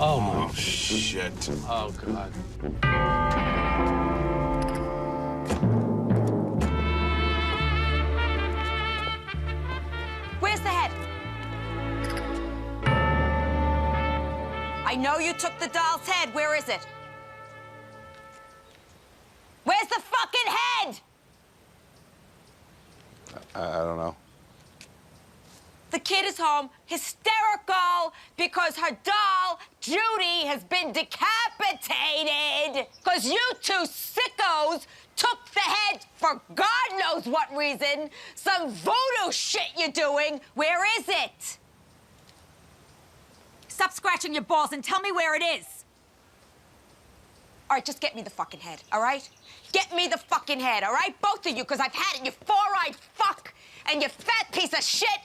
Oh, my. Oh, shit. Oh, God. Where's the head? I know you took the doll's head. Where is it? Where's the fucking head? I don't know. The kid is home, hysterical, because her doll, Judy, has been decapitated. Because you two sickos took the head for God knows what reason. Some voodoo shit you're doing. Where is it? Stop scratching your balls and tell me where it is. All right, just get me the fucking head, all right? Get me the fucking head, all right? Both of you, because I've had it, you four-eyed fuck, and you fat piece of shit.